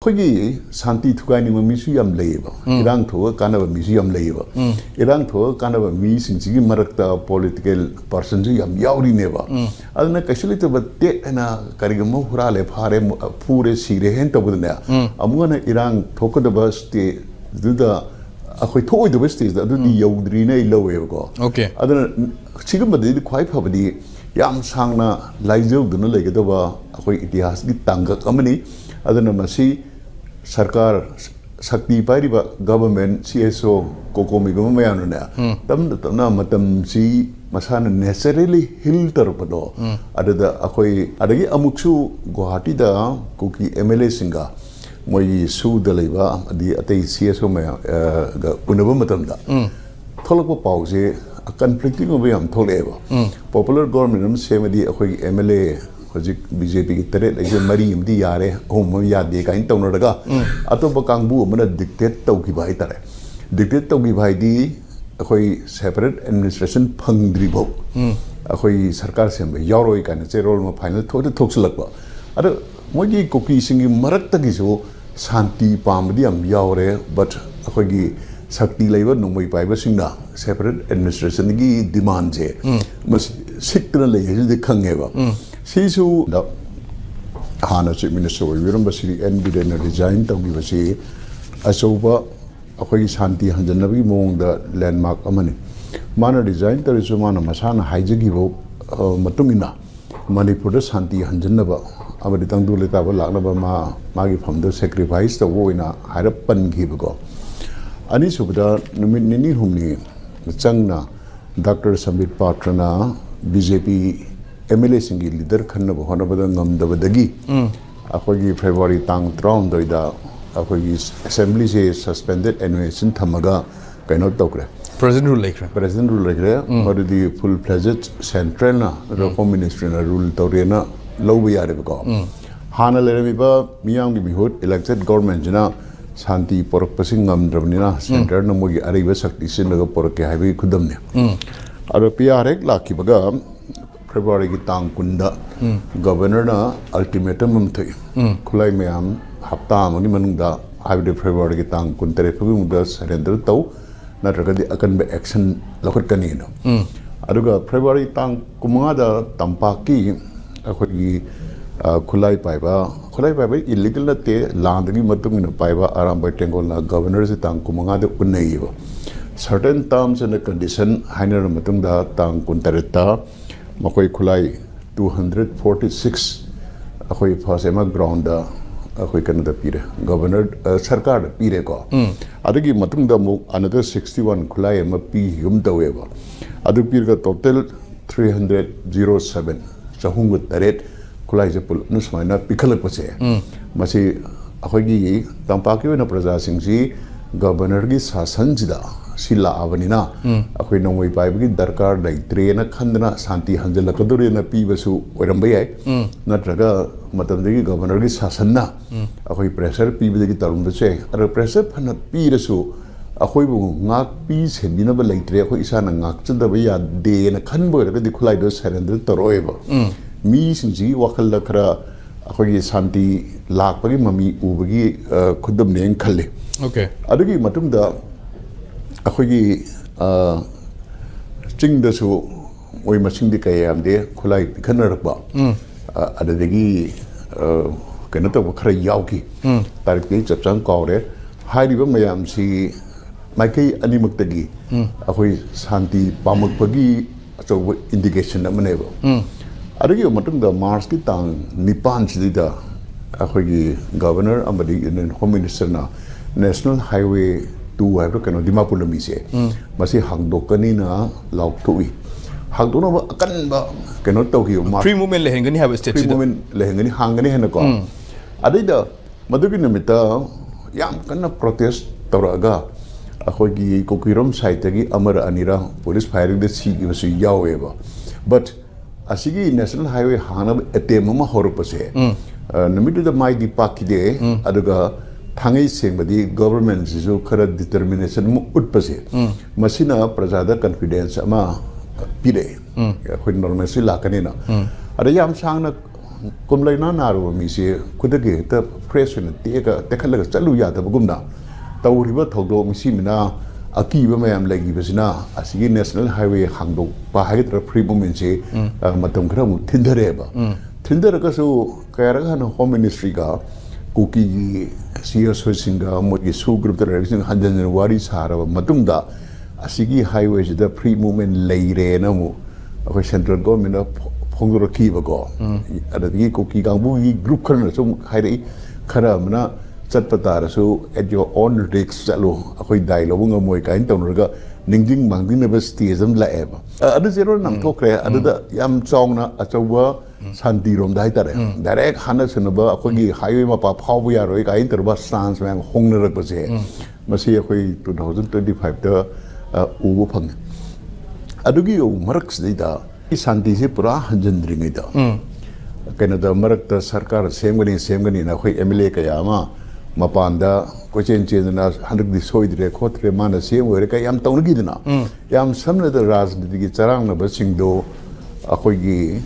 Kogi Shanti Thugaiba Museum labor, Irang to kind of a museum labor, Irang to kind of a meeting, Marakta political persons, Yauri never. I don't know, actually, but take and a Karigamo Hurale, Harem, Pure Sire, Henta with there. I'm going to Irang talk the bus, do the Akoy the West is that do the Yodrine low go. Okay. I don't Chigama did quite probably Yam Sangna, Lizo, the Legatova, Akoy Itias, the Tanga company. Adana masi sarkar sakti pariba government CSO kokomi government na tamna matam si masana necessarily hilter pado adada akoi adagi amuksu Guwahati da kuki MLA singa moi su dalaiba adi atei CSO me ga unaba matam da tholakpa pause a conflicting of yam tholeba popular government am semadi akoi MLA BJP की तरह ऐसे मरी इम्ती यारे home याद ये कहीं तो न लगा अतो बकांगबू मना डिक्टेट तो की भाई तरह डिक्टेट तो की भाई दी कोई सेपरेट एडमिनिस्ट्रेशन फंगड्रीबो कोई सरकार से में यारों का न रोल में फाइनल थोड़े थोक्स लगवा अरे मुझे कोकी सिंगी मरक तक इसे शांति पामदी हम यारे बट कोई शक्ति लेवर नुमाई पाइबा सिंगा सेपरेट एडमिनिस्ट्रेशन की डिमांड है बस सिक्तन ले ये दिखेंगे बा Sisu the Hana Chief Minister, we remember Sri and we then resigned to give us a sober a way Shanti and the Navi Mong the landmark Amani. Mana resigned the Rizumana Masana Hijagivo Matumina, Manipur Shanti and Janaba, Abaditan Dulita Lanaba Magi from the sacrifice the war in a Harapan Gibago. Anisubda Numini Humni, Changna, Dr. Sambit Patrana, BJP. MLA singi leader khanna bo hona badang ngam da badagi akhoi February tang traum doida akhoi assembly se suspended animation thamaga kaino tokre president rule lekre or the full fledged central na home ministry na rule tawrena lobi yare ko hana leremi ba miyam gi bihut elected government jina Shanti porak pasing ngam drabnina center na mogi ariba sakti sin naga porak ke haibi khudam ne aro piarek laki baga February की तांग कुंडा governor ना ultimatum मंथी खुलाई में हम हफ्ता आमनी मनुंगा hybrid February की तांग कुंतरे फुगी मुद्दा सरेंद्र ताऊ ना रखती अकन बे एक्शन लखत करनी है अरुगा February तांग कुमार दा तंपाकी अखोगी खुलाई पाइबा इलीगल ना ते लांदगी मतुंग न पाइबा आराम बैठेंगोल ना गवर्नर से तांग कुमार दे उन्नई वो certain terms and condition हाइनर मतुंग दा तांग कुंतरे ता Makoi Kulai 246 Akoi Fasema ground Akoi Canada Pire, Governor Sarkar Pire ko. Adagi Matunda Muk another 61 Kulai MP Yumtaweva. Adu Pirga total 307. Sahungut Taret Kulai Japul Nusmana Pikalapase. Masi Akogi Tampaki na Prasasing si Governor gi Sasanjida. Sila avanina, akoy nung way paibagi darkar like train na khandana Shanti hanjala kaduri na pibasu orambay natraga matandagi governor gi sasanna akoy pressure pibagi tarumda che ara pressure phana pirasu akoy bu ngak pi sendina ba like tre akoy isa na ngak chanda ba ya de na khanbo ra di khulai do surrender toroeba mi sinji wakal la khara akoy Shanti lakpagi mami ubagi khudam ne khalle okay adagi matumda अखोगी चिंग दसु वही machine दी कहे हम दे खुलाई खन्ना रखबा अदगी कहना तो खरा याव की तारीख की चप्चांग कावरे हाई रिबा मयाम सी माइकई अनिमुक्तगी अखोई शांति पामुक पगी अचो इंडिकेशन अमने बो अदगी मतुंग द मार्च की तांग निपान सी दा अखोगी गवर्नर अमदी होम मिनिस्टर ना नेशनल हाईवे तू है तो कहना दिमापुर लंबी से मसी हांगदोकनी ना लाउक्टोई हांगदोना बा अकन बा कहना तो कि फ्री मूवमेंट लेहेंगनी है स्टेट फ्री मूवमेंट लेहेंगनी हांगनी है ना को अदे दा मधुकी निमित्ता याम कन्ना प्रोटेस्ट तौरगा अखोगी कोकिरम साइट की अमर अनिरा पुलिस फायरिंग दे सी की वसु यावेबा बट असिगी नेशनल हाईवे हाना एटेम मा होरपसे नमितु द माई दीपाकी दे अदुगा थांगई सेंबदी गवर्नमेंट जिसु खरा डिटरमिनेशन मु उत्पसे मसिना प्रजादा कॉन्फिडेंस अमा पिरे खोइ नॉर्मल सि लाकने ना अरे याम सांगना kum lai na naru mi se kudagi ta fresh na te khalaga chalu ya da gumna tawriba thogdo mi si mina aki ba mayam lagi basina asigi national highway hangdo ba haidra free movement se matam khara mu thindare ba thindara ka so kayara ga home ministry ga kuki CS singa mo gi su group da revision hanjan wari sara matumda asigi highway da free movement leire na mu akoi central government na phongro ki ba go adagi kuki gangbu gi group khana sum hairi khara mana chatpata rasu at your own risk chalo akoi dialogue nga moi kain tawraga ningjing mangding na ba stage am la eba adu zero nam thokre adu da yam chong na achawa Shanti rom dai tare direct hana sunaba akoi gi highway ma pa phau bu ya roi kain terba sans mang hong na rak ba se masi akoi 2025 da ubu phang adugi marks da Shanti se pura hanjandring da Canada marak da sarkar semgani na khoi MLA ka yama mapanda ko chen na 100 di soidre khotre mana sem were ka yam tawgi dina yam samna da rajniti gi charang na ba singdo akhoi gi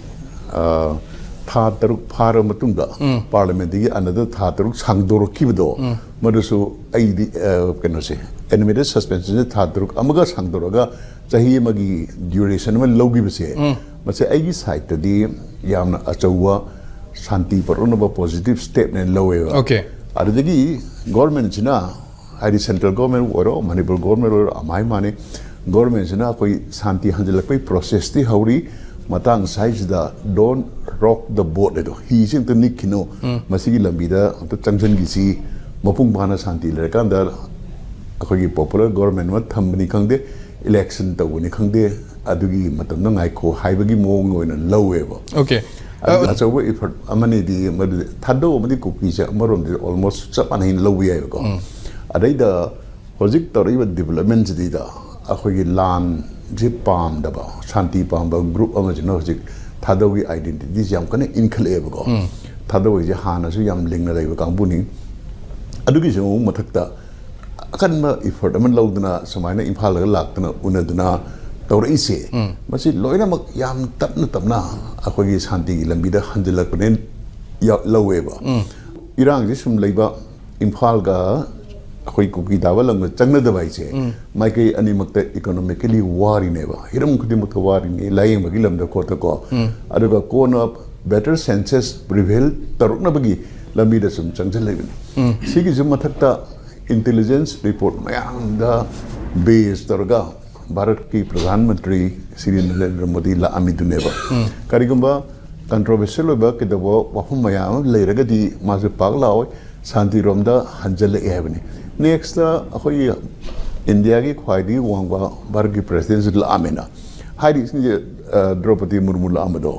tha taruk phara matungda parliament gi another tha taruk sangdor kibdo madusu ai di keno se animated suspension tha taruk amaga sangdoroga chahi magi duration ma logi bse mase ai gi side di yamna achawa Shanti parona positive step ne lowe okay adagi government china hari central government oro manipur government oro amai mane government china koi Shanti hanjalak pai process ti hauri matang size da don't rock the boat edo hi sing to nikino masigi lambi da to changjan gi si mapung bana Shanti le kan da akoi popular government ma thambani khangde election tawni khangde adugi matam na ngai kho haibagi mong oina lowe ba okay so if amani di thado madi kuki cha marom di almost chapan hin lowi ay ko adai da hojik tori development di da akhoi gi lan ji pam da ba Shanti pam ba group ama jino hojik thado gi identity jam kana inclave ko thado ji hana su yam ling na laiba kang buni adugi jo mathak da akan ma effort aman lawdna samaina imphal ga laktna unadna tawra ise masi loina mak yam tapna akhoi gi Shanti gi lambi da hanjalak nen ya lowe ba irang ji sum leiba imphal ga akhoi kuki dawa lang changna da bai che mai kai ani mak economically wari ne ba hiram khudi mak wari ne lai magi lam da ko ta ko aduga ko na better senses prevail tarukna bagi lambi da sum changjal lai sigi jum mathak ta intelligence report mayam da base targa Bharat की प्रधानमंत्री श्री नरेंद्र मोदी ला अमिदुनेबा करिगुंबा controversial होबा केदबो वफम मयाम लेरगदी माजे पागलाओ शांति रोमदा हंजल ebony next अखोई India की ख्वाइदी वांगबा भारत की president ला अमेना हाइदी द्रौपदी मुर्मू ला अमदो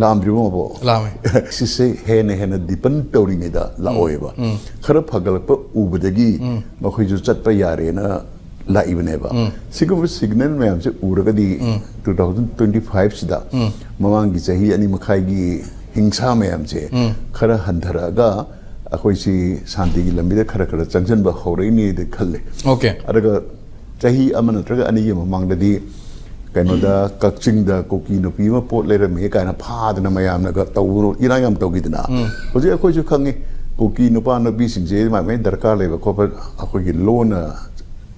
लामद्रिबो बो लामे सिसे हेने depend तौरिनेदा ला ओएबा खर फगलप उबदगी मखोई जु चटपा यारेना लाइबनेबा सिगुम सिग्नल मैम से उरगदी 2025 सिदा ममांगी चाही अनि मखाईगी हिंसा मैम से खरा हंधरागा अखोई सी शांति की लंबी दे खरा चंगजन बा होरैनी दे खल्ले ओके अरगा चाही अमन नत्रगा अनि ये ममांगददी कनोदा कक्चिंग दा कोकी नुपी मा पोट लेरमे काना फादना मैम नगा तौरो इरायम तौगिदना होजे अखोई जु खंगे कोकी नुपा नबी सिंजे मा दरकार लेबा खोपर अखोई की लोन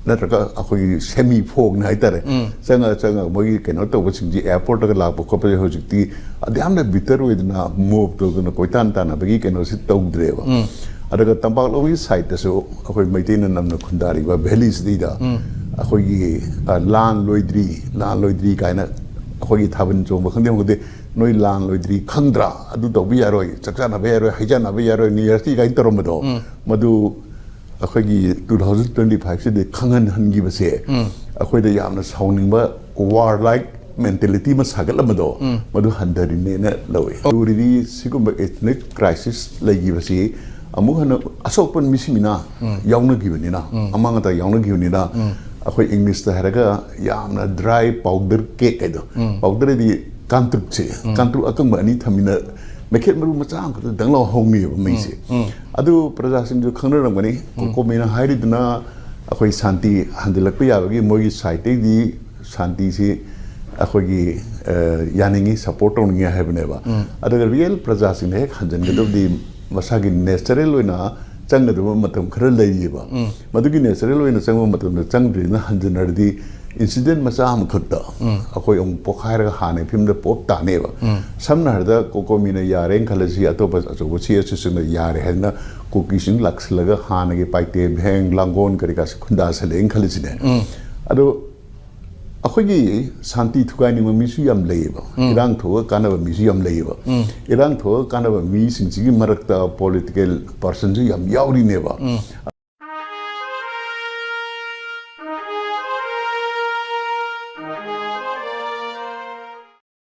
नत्रका अखोई सेमी फोग ना हाइतारे चंगा मोगी केनो तो बसिंजी एयरपोर्ट का लाप खोपे होजिति अद्यामने भीतर वेदना मूव तो न कोइतान ताना बगी केनो सि तौद्रेबा अदगा तंबाक लोगी साइड तसो अखोई मैतेन नमन खुंदारी बा वैलीज दीदा अखोई लान लोइद्री काइना अखोई थाबन जोंब खंदे होगदे नोई लान लोइद्री खंद्रा अदु तौबि यारोय चकचाना बे यारोय हाइजाना बे यारोय नियरती काइन तरमदो मदु अखोई 2025 से खंगन हनगी बसे अखोई द यामना साउनिंग वार लाइक मेंटालिटी में सागल मदो मदु हंदरिने न लवे दुरिदी सिकुम एथनिक क्राइसिस लगी बसे अमु हन असोपन मिसिमिना यावना गिबनिना अमांगता यावना गिबनिना अखोई इंग्लिश ता हरगा यामना ड्राई पाउडर केक एदो पाउडर दी कांट्रुक अकंग अनि थमिना मेखेट मरु मचांग दंगलो होंगी मैसे अदु प्रजा सिंह जो खंगरमगनी कोमेना हाइरिदना अखोई शांति हंदलक याबगी मोगी साइटे दी शांति से अखोगी यानिंगी सपोर्ट होनी है बनेबा अगर रियल प्रजासिंग ने हंजन गदबदी मसागी नेचुरल होना चंगदब मतम खर लेयेबा मदुगी नेचुरल होना चंग मतम चंगद्रिना हंजनरदी इंसिडेंट मचा हम खत्ता अखोई उम पोखायरगा हाने फिल्म द पोप तानेबा समना हरदा कोकोमीना यारे खलसी अतोप अचोबो सीएससीना यारे हैना कोकीसिंग लक्सलगा हानगे पाइते भेंग लांगोन करिका खुंदा सलें खलसिने अदो अखोगी शांति थुगाइनी मिसु यम लेबा इरांग थो कानबा मिसु यम लेबा इरांग थो कानबा मी सिंसिगी मरकता पॉलिटिकल पर्सन यम यावरिनेबा